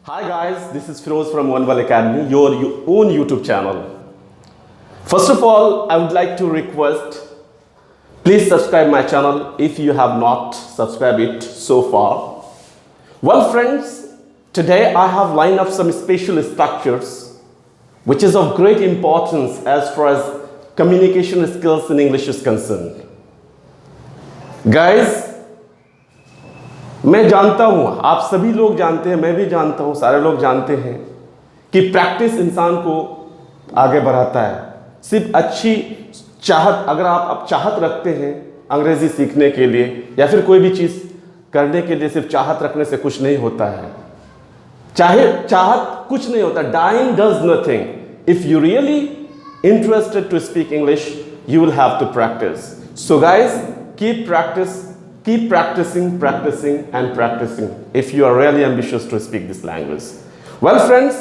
Hi guys, this is Firoz from OneWell Academy, your own YouTube channel. First of all, I would like to request, please subscribe my channel if you have not subscribed it so far. Well friends, today I have lined up some special structures which is of great importance as far as communication skills in English is concerned. Guys, मैं जानता हूँ, आप सभी लोग जानते हैं, मैं भी जानता हूँ, सारे लोग जानते हैं कि प्रैक्टिस इंसान को आगे बढ़ाता है। सिर्फ अच्छी चाहत, अगर आप चाहत रखते हैं अंग्रेज़ी सीखने के लिए या फिर कोई भी चीज़ करने के लिए, सिर्फ चाहत रखने से कुछ नहीं होता है। चाहत कुछ नहीं होता, dying does nothing. If you really interested to speak English, you will have to practice. So guys, keep practicing and practicing if you are really ambitious to speak this language. Well friends,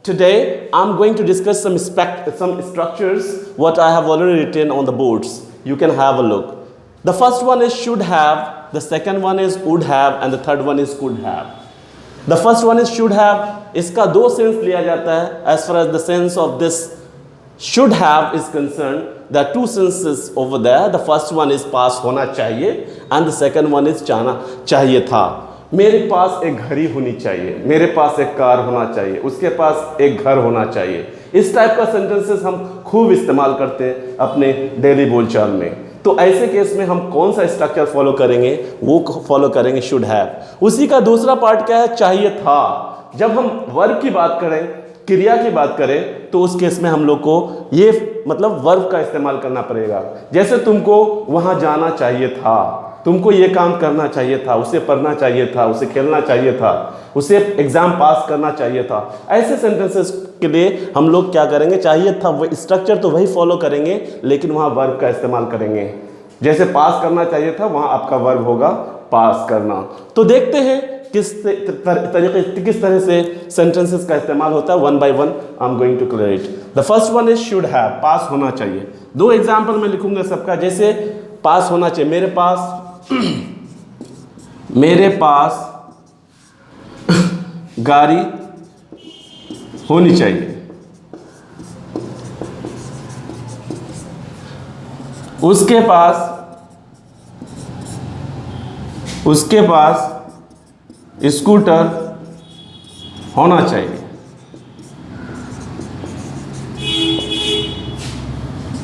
today I'm going to discuss some structures what I have already written on the boards. You can have a look. The first one is should have, the second one is would have, and the third one is could have. The first one is should have. इसका दो sense लिया जाता है. As far as the sense of this should have is concerned, there are two senses over there. The first one is पास होना चाहिए and the second one is जाना चाहिए था. मेरे पास एक घड़ी होनी चाहिए, मेरे पास एक कार होना चाहिए, उसके पास एक घर होना चाहिए. इस टाइप का सेंटेंसेस हम खूब इस्तेमाल करते हैं अपने डेली बोलचाल में. तो ऐसे केस में हम कौन सा स्ट्रक्चर फॉलो करेंगे? वो फॉलो करेंगे शुड हैव. उसी का दूसरा पार्ट क्या है? चाहिए था. जब हम वर्ब की बात करें, क्रिया की बात करें, तो उस केस में हम लोग को ये मतलब वर्ब का इस्तेमाल करना पड़ेगा. जैसे तुमको वहां जाना चाहिए था, तुमको ये काम करना चाहिए था, उसे पढ़ना चाहिए था, उसे खेलना चाहिए था, उसे एग्जाम पास करना चाहिए था. ऐसे सेंटेंसेस के लिए हम लोग क्या करेंगे? चाहिए था, वो स्ट्रक्चर तो वही फॉलो करेंगे लेकिन वहाँ वर्ब का इस्तेमाल करेंगे. जैसे पास करना चाहिए था, वहाँ आपका वर्ब होगा पास करना. तो देखते हैं किस तरह से सेंटेंसेस का इस्तेमाल होता है. One by one I am going to clear it. The first one is should have, pass होना चाहिए. दो एग्जाम्पल मैं लिखूंगा सबका. जैसे पास होना चाहिए, मेरे पास गाड़ी होनी चाहिए. उसके पास स्कूटर होना चाहिए.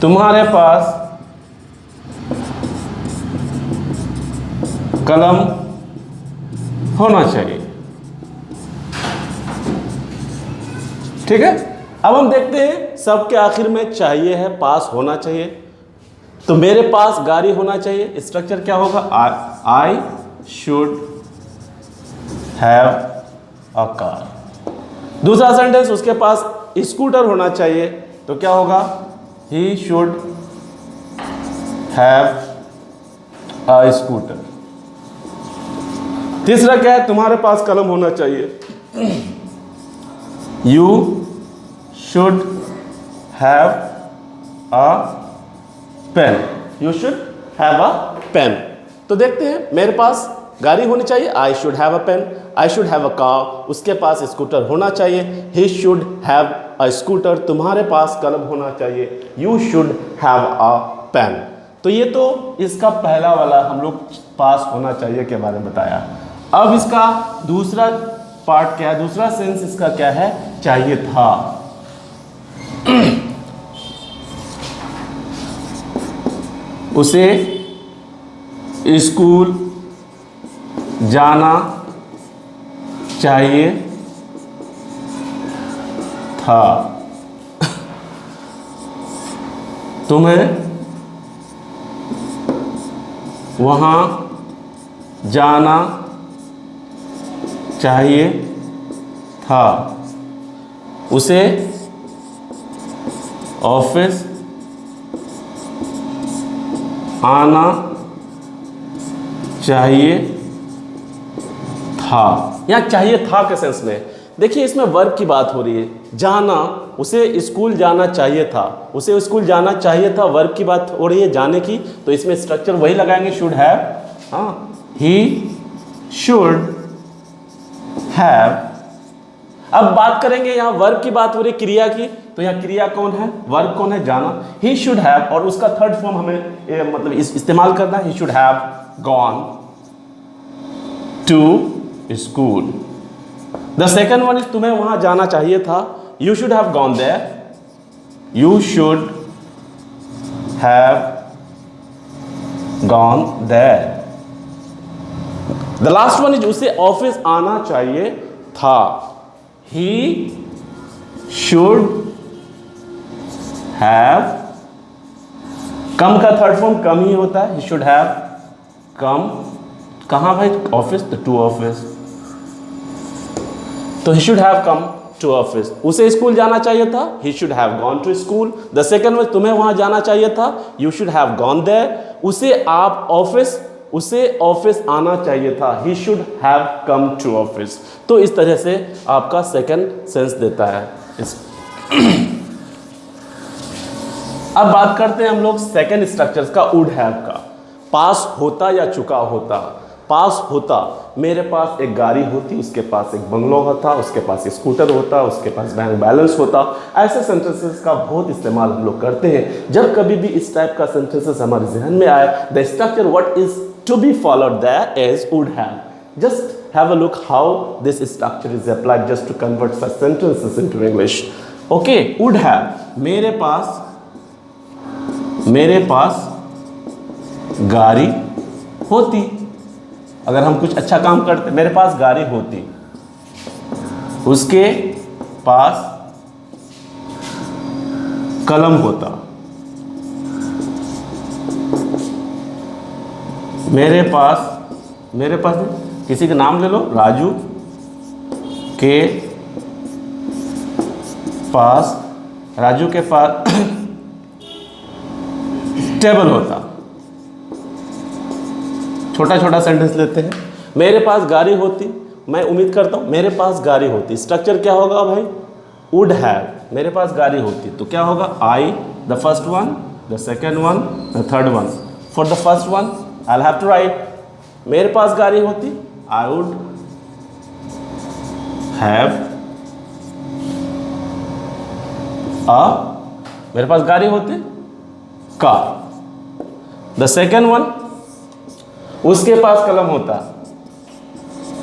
तुम्हारे पास कलम होना चाहिए. ठीक है. अब हम देखते हैं सबके आखिर में चाहिए है, पास होना चाहिए. तो मेरे पास गाड़ी होना चाहिए. स्ट्रक्चर क्या होगा? I should have a car. दूसरा सेंटेंस, उसके पास स्कूटर होना चाहिए. तो क्या होगा? He should have a scooter. तीसरा क्या है? तुम्हारे पास कलम होना चाहिए. You should have a pen. You should have a pen. तो देखते हैं, मेरे पास गाड़ी होनी चाहिए, I should have a pen. I should have a car, उसके पास स्कूटर होना चाहिए. He should have a scooter, तुम्हारे पास कलम होना चाहिए. You should have a pen. तो ये तो इसका पहला वाला हम लोग पास होना चाहिए के बारे में बताया. अब इसका दूसरा पार्ट क्या है? दूसरा सेंस इसका क्या है? चाहिए था. उसे स्कूल जाना चाहिए था. तुम्हें वहाँ जाना चाहिए था. उसे ऑफिस आना चाहिए था. या चाहिए था के सेंस में देखिए, इसमें वर्ब की बात हो रही है. जाना, उसे स्कूल जाना चाहिए था, उसे स्कूल जाना चाहिए था, वर्ब की बात हो रही है जाने की. तो इसमें स्ट्रक्चर वही लगाएंगे, शुड हैव. हाँ, ही should have अब बात करेंगे, यहाँ वर्ब की बात हो रही क्रिया की, तो यहाँ क्रिया कौन है, वर्ब कौन है, जाना। ही शुड हैव, और उसका थर्ड फॉर्म हमें मतलब इस्तेमाल करना है, he should have gone to school. The second one is तुम्हें वहां जाना चाहिए था, you should have gone there, you should have gone there. The last one is उसे ऑफिस आना चाहिए था, he should have, कम का थर्ड फॉर्म कम ही होता है, he should have come, कहाँ भाई, ऑफिस, तो टू ऑफिस, तो he should have come to office। उसे स्कूल जाना चाहिए था, he should have gone to school। The second one तुम्हें वहां जाना चाहिए था, you should have gone there। उसे ऑफिस आना चाहिए था, he should have come to office। तो इस तरह से आपका सेकंड सेंस देता है इस अब बात करते हैं हम लोग सेकंड स्ट्रक्चर्स का, वुड हैव का। पास होता या चुका होता। पास होता, मेरे पास एक गाड़ी होती, उसके पास एक बंगलो होता, उसके पास एक स्कूटर होता, उसके पास बैंक बैलेंस होता। ऐसे सेंटेंसेस का बहुत इस्तेमाल हम लोग करते हैं। जब कभी भी इस टाइप का सेंटेंसेस हमारे जहन में आए, the structure what is to be followed there is would have। Just have a look how this structure is applied just to convert such sentences into English। Okay, would have, मेरे पास गाड़ी होती। अगर हम कुछ अच्छा काम करते, मेरे पास गाड़ी होती, उसके पास कलम होता, मेरे पास किसी का नाम ले लो, राजू के पास टेबल होता। छोटा छोटा सेंटेंस लेते हैं। मेरे पास गाड़ी होती, मैं उम्मीद करता हूं मेरे पास गाड़ी होती। स्ट्रक्चर क्या होगा भाई, वुड हैव, मेरे पास गाड़ी होती, तो क्या होगा, I the first one, the second one, the third one. For the first one I'll have to write, मेरे पास गाड़ी होती, I would have मेरे पास गाड़ी होती, car। The second one, उसके पास कलम होता,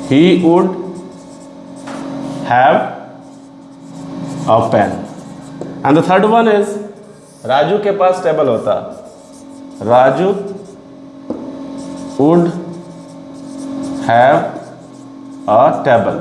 he would have a pen। And the third one is, Raju के पास टेबल होता, Raju would have a table।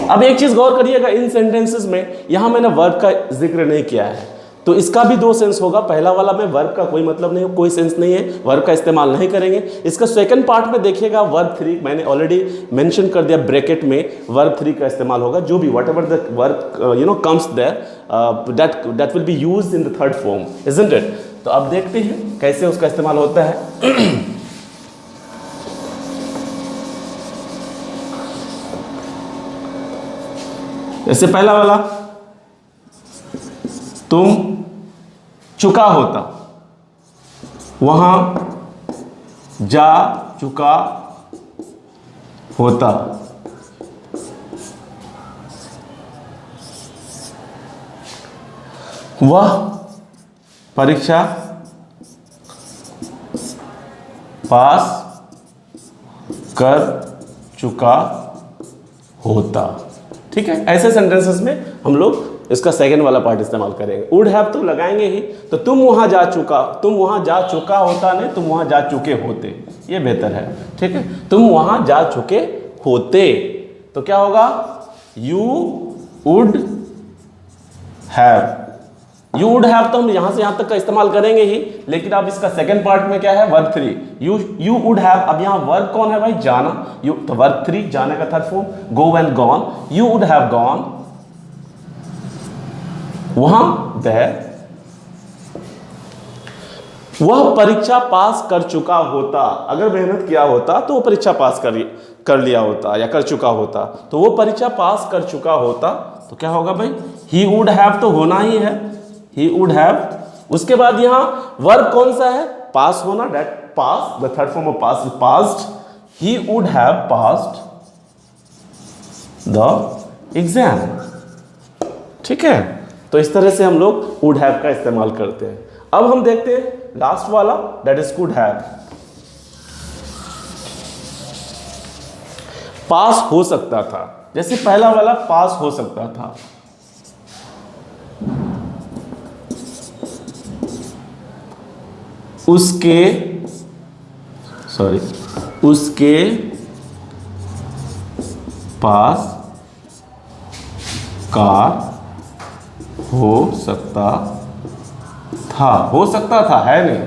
अब एक चीज गौर करिएगा, इन सेंटेंसेस में यहां मैंने वर्ब का जिक्र नहीं किया है, तो इसका भी दो सेंस होगा। पहला वाला में वर्ब का कोई मतलब नहीं, कोई सेंस नहीं है, वर्ब का इस्तेमाल नहीं करेंगे। इसका सेकंड पार्ट में देखिएगा, वर्ब 3 मैंने ऑलरेडी मेंशन कर दिया, ब्रैकेट में वर्ब 3 का इस्तेमाल होगा। जो भी whatever the verb comes there, that will be used in the third form, isn't it. तो अब देखते हैं कैसे उसका इस्तेमाल होता है। जैसे पहला वाला, तुम चुका होता, वहां जा चुका होता। वह परीक्षा पास कर चुका होता। ठीक है, ऐसे सेंटेंसेस में हम लोग इसका सेकंड वाला पार्ट इस्तेमाल करेंगे। वुड हैव तो लगाएंगे ही, तो तुम वहां जा चुका होता, नहीं तुम वहां जा चुके होते, ये बेहतर है। ठीक है, तुम वहां जा चुके होते, तो क्या होगा, you would have. You would have तो हम यहां से यहां तक का इस्तेमाल करेंगे ही, लेकिन अब इसका सेकंड पार्ट में क्या है, वर्ब 3, यू वुड हैव। अब यहां वर्ब कौन है भाई, जाना, यू, तो वर्ब 3 जाने का third form, go and gone. You would have gone वहां, देयर। वह परीक्षा पास कर चुका होता, अगर मेहनत किया होता तो वो परीक्षा पास कर लिया होता या कर चुका होता, तो वो परीक्षा पास कर चुका होता, तो क्या होगा भाई, ही वुड हैव तो होना ही है, ही वुड हैव। उसके बाद यहां वर्ब कौन सा है, पास होना, that pass, the third form of pass is past. He would have passed the exam. ठीक है, तो इस तरह से हम लोग कुड हैव का इस्तेमाल करते हैं। अब हम देखते हैं लास्ट वाला, दैट इज कुड हैव। पास हो सकता था, जैसे पहला वाला पास हो सकता था, उसके पास कार हो सकता था, है नहीं।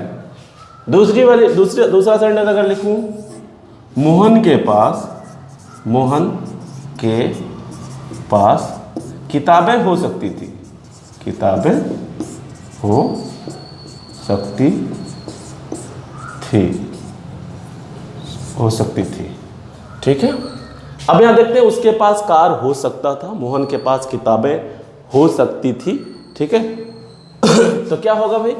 दूसरा सेंटेंस अगर लिखूं, मोहन के पास किताबें हो सकती थी, हो सकती थी। ठीक है, अब यहां देखते हैं उसके पास कार हो सकता था, मोहन के पास किताबें हो सकती थी। ठीक है तो क्या होगा भाई,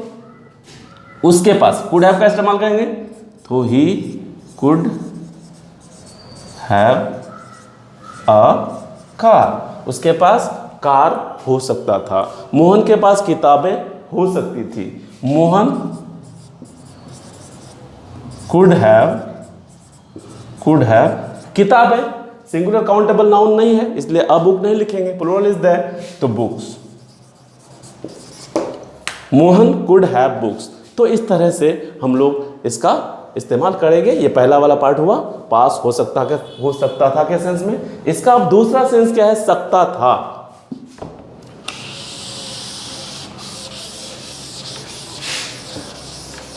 उसके पास कुड हैव का इस्तेमाल करेंगे, तो ही कुड हैव अ कार, उसके पास कार हो सकता था। मोहन के पास किताबें हो सकती थी, मोहन कुड हैव किताबें सिंगुलर काउंटेबल नाउन नहीं है, इसलिए अ बुक नहीं लिखेंगे, प्लूरल इज देयर, तो books. Mohan could have books. तो इस तरह से हम लोग इसका इस्तेमाल करेंगे। ये पहला वाला पार्ट हुआ, पास हो सकता था के सेंस में। इसका अब दूसरा सेंस क्या है, सकता था।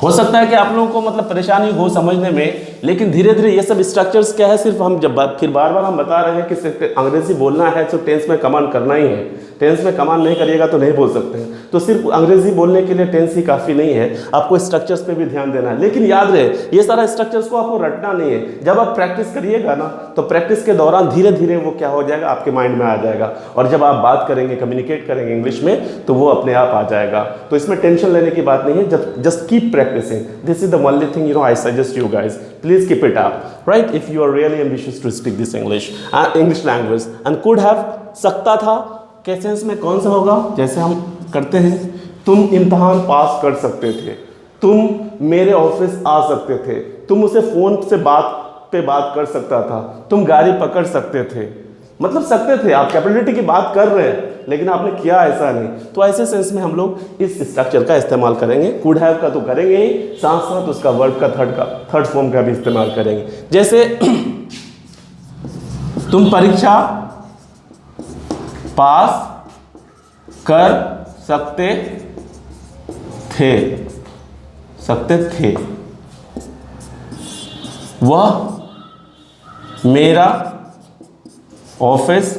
हो सकता है कि आप लोगों को मतलब परेशानी हो समझने में, लेकिन धीरे धीरे ये सब स्ट्रक्चर्स क्या है, सिर्फ हम जब फिर बार बार हम बता रहे हैं कि सिर्फ अंग्रेजी बोलना है तो टेंस में कमांड करना ही है। टेंस में कमांड नहीं करिएगा तो नहीं बोल सकते हैं। तो सिर्फ अंग्रेजी बोलने के लिए टेंस ही काफ़ी नहीं है, आपको स्ट्रक्चर्स पे भी ध्यान देना है। लेकिन याद रहे, ये सारा स्ट्रक्चर्स को आपको रटना नहीं है। जब आप प्रैक्टिस करिएगा ना, तो प्रैक्टिस के दौरान धीरे धीरे वो क्या हो जाएगा, आपके माइंड में आ जाएगा। और जब आप बात करेंगे, कम्युनिकेट करेंगे इंग्लिश में, तो वो अपने आप आ जाएगा। तो इसमें टेंशन लेने की बात नहीं है, just keep practising. This is the only thing I suggest you guys, please keep it up, right, if you are really ambitious to speak this English language. And could have सकता था के sense में कौन सा होगा, जैसे हम करते हैं, तुम इम्तिहान पास कर सकते थे, तुम मेरे ऑफिस आ सकते थे, तुम उसे फोन से बात कर सकता था, तुम गाड़ी पकड़ सकते थे। मतलब सकते थे, आप कैपेबिलिटी की बात कर रहे हैं, लेकिन आपने किया ऐसा नहीं। तो ऐसे सेंस में हम लोग इस स्ट्रक्चर का इस्तेमाल करेंगे। कुड हैव का तो करेंगे ही, साथ साथ उसका वर्ब का थर्ड फॉर्म का भी इस्तेमाल करेंगे। जैसे तुम परीक्षा पास कर सकते थे, वह मेरा ऑफिस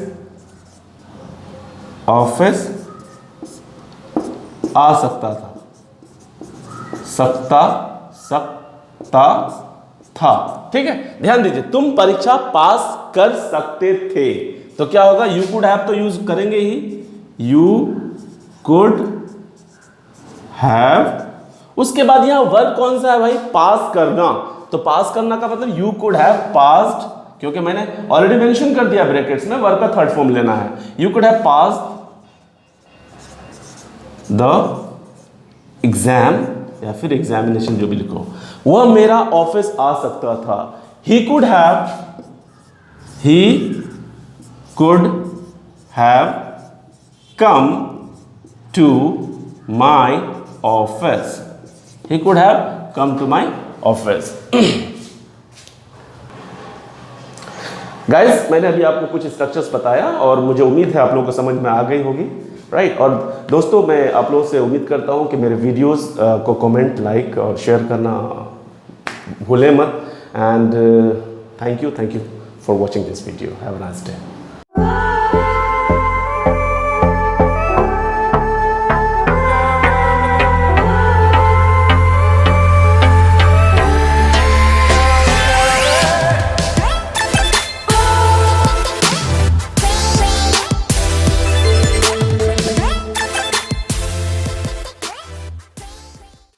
आ सकता था। ठीक है, ध्यान दीजिए, तुम परीक्षा पास कर सकते थे, तो क्या होगा, यू कुड हैव तो यूज करेंगे ही, यू कुड हैव। उसके बाद यहां वर्ब कौन सा है भाई, पास करना। तो पास करना का मतलब यू कुड हैव पास्ड, क्योंकि मैंने ऑलरेडी मेंशन कर दिया ब्रैकेट्स में, वर्ब का थर्ड फॉर्म लेना है। You could have passed the exam, या फिर एग्जामिनेशन जो भी लिखो। वह मेरा ऑफिस आ सकता था, he could have come to my office, he could have come to my office. Guys, मैंने अभी आपको कुछ स्ट्रक्चर्स बताया और मुझे उम्मीद है आप लोगों को समझ में आ गई होगी, राइट। और दोस्तों, मैं आप लोगों से उम्मीद करता हूं कि मेरे वीडियोस को कमेंट, लाइक और शेयर करना भूलें मत। And thank you for watching this video. Have a nice day.